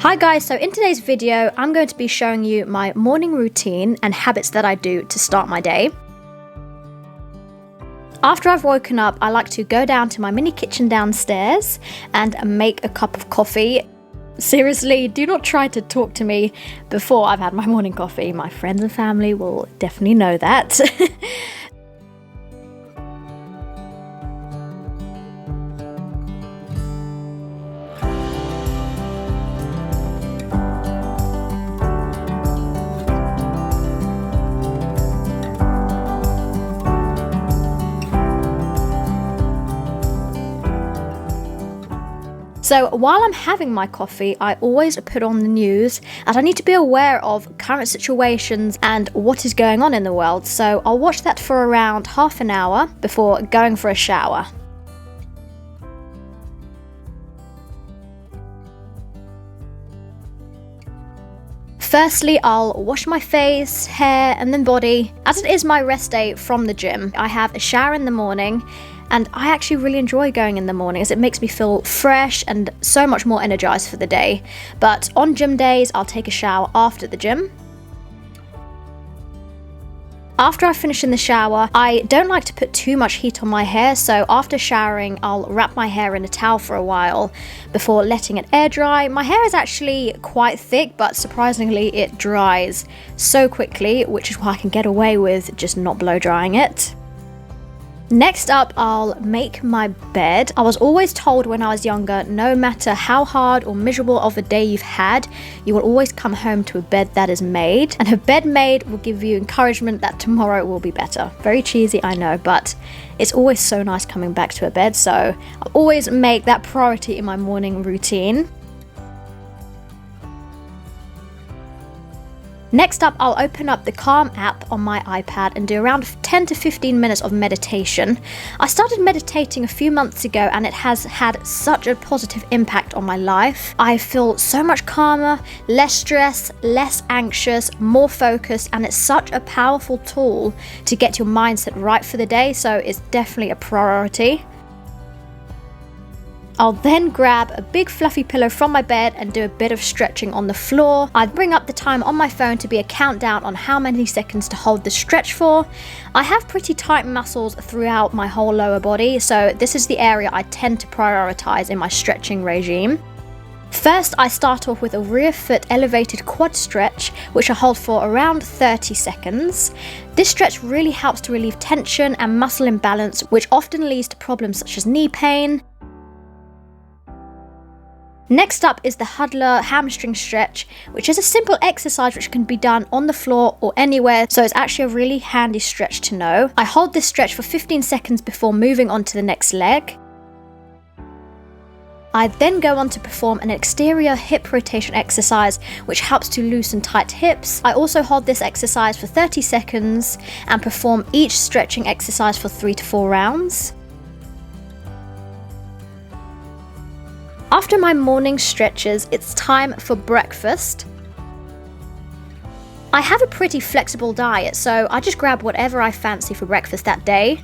Hi guys, so in today's video, I'm going to be showing you my morning routine and habits that I do to start my day. After I've woken up, I like to go down to my mini kitchen downstairs and make a cup of coffee. Seriously, do not try to talk to me before I've had my morning coffee. My friends and family will definitely know that. So while I'm having my coffee, I always put on the news as I need to be aware of current situations and what is going on in the world. So I'll watch that for around half an hour before going for a shower. Firstly, I'll wash my face, hair, and then body. As it is my rest day from the gym, I have a shower in the morning, and I actually really enjoy going in the morning as it makes me feel fresh and so much more energized for the day. But on gym days, I'll take a shower after the gym. After I finish in the shower, I don't like to put too much heat on my hair, so after showering, I'll wrap my hair in a towel for a while before letting it air dry. My hair is actually quite thick, but surprisingly, it dries so quickly, which is why I can get away with just not blow drying it. Next up, I'll make my bed. I was always told when I was younger, no matter how hard or miserable of a day you've had, you will always come home to a bed that is made. And a bed made will give you encouragement that tomorrow will be better. Very cheesy, I know, but it's always so nice coming back to a bed. So I'll always make that priority in my morning routine. Next up, I'll open up the Calm app on my iPad and do around 10 to 15 minutes of meditation. I started meditating a few months ago and it has had such a positive impact on my life. I feel so much calmer, less stressed, less anxious, more focused, and it's such a powerful tool to get your mindset right for the day, so it's definitely a priority. I'll then grab a big fluffy pillow from my bed and do a bit of stretching on the floor. I bring up the time on my phone to be a countdown on how many seconds to hold the stretch for. I have pretty tight muscles throughout my whole lower body, so this is the area I tend to prioritize in my stretching regime. First, I start off with a rear foot elevated quad stretch, which I hold for around 30 seconds. This stretch really helps to relieve tension and muscle imbalance, which often leads to problems such as knee pain. Next up is the Huddler hamstring stretch, which is a simple exercise which can be done on the floor or anywhere, so it's actually a really handy stretch to know. I hold this stretch for 15 seconds before moving on to the next leg. I then go on to perform an exterior hip rotation exercise, which helps to loosen tight hips. I also hold this exercise for 30 seconds and perform each stretching exercise for 3 to 4 rounds. After my morning stretches, it's time for breakfast. I have a pretty flexible diet, so I just grab whatever I fancy for breakfast that day.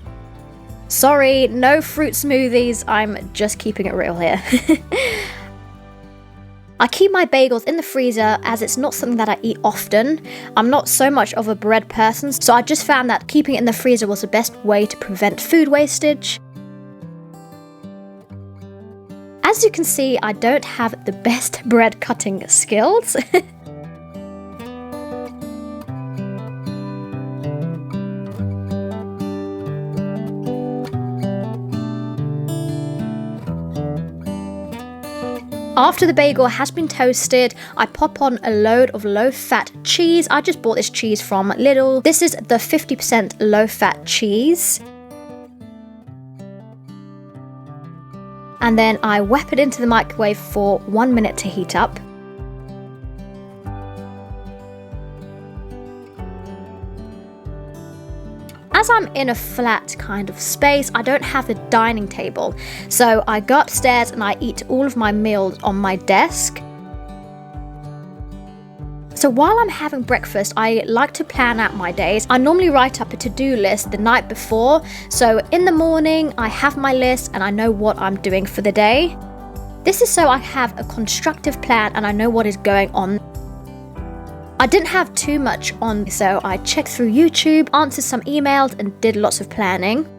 Sorry, no fruit smoothies, I'm just keeping it real here. I keep my bagels in the freezer as it's not something that I eat often. I'm not so much of a bread person, so I just found that keeping it in the freezer was the best way to prevent food wastage. As you can see, I don't have the best bread cutting skills. After the bagel has been toasted, I pop on a load of low-fat cheese. I just bought this cheese from Lidl. This is the 50% low-fat cheese. And then I whap it into the microwave for 1 minute to heat up. As I'm in a flat kind of space, I don't have a dining table, so I go upstairs and I eat all of my meals on my desk. So while I'm having breakfast, I like to plan out my days. I normally write up a to-do list the night before, so in the morning I have my list and I know what I'm doing for the day. This is so I have a constructive plan and I know what is going on. I didn't have too much on, so I checked through YouTube, answered some emails, and did lots of planning.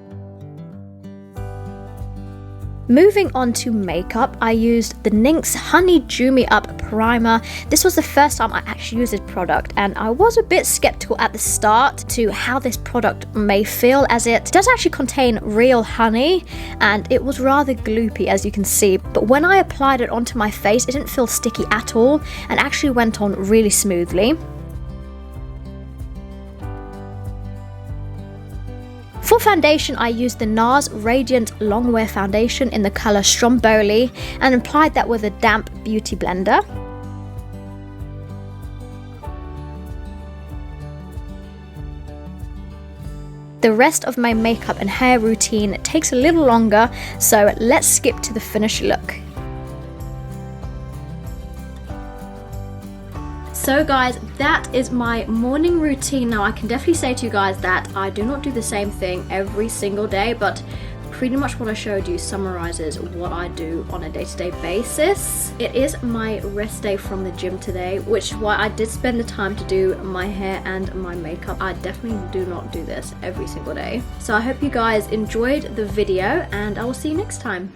Moving on to makeup, I used the NYX Honey Dew Me Up Primer. This was the first time I actually used this product, and I was a bit skeptical at the start to how this product may feel, as it does actually contain real honey, and it was rather gloopy, as you can see. But when I applied it onto my face, it didn't feel sticky at all, and actually went on really smoothly. For foundation, I used the NARS Radiant Longwear Foundation in the colour Stromboli and applied that with a damp beauty blender. The rest of my makeup and hair routine takes a little longer, so let's skip to the finished look. So guys, that is my morning routine. Now I can definitely say to you guys that I do not do the same thing every single day, but pretty much what I showed you summarizes what I do on a day-to-day basis. It is my rest day from the gym today, which is why I did spend the time to do my hair and my makeup. I definitely do not do this every single day. So I hope you guys enjoyed the video, and I will see you next time.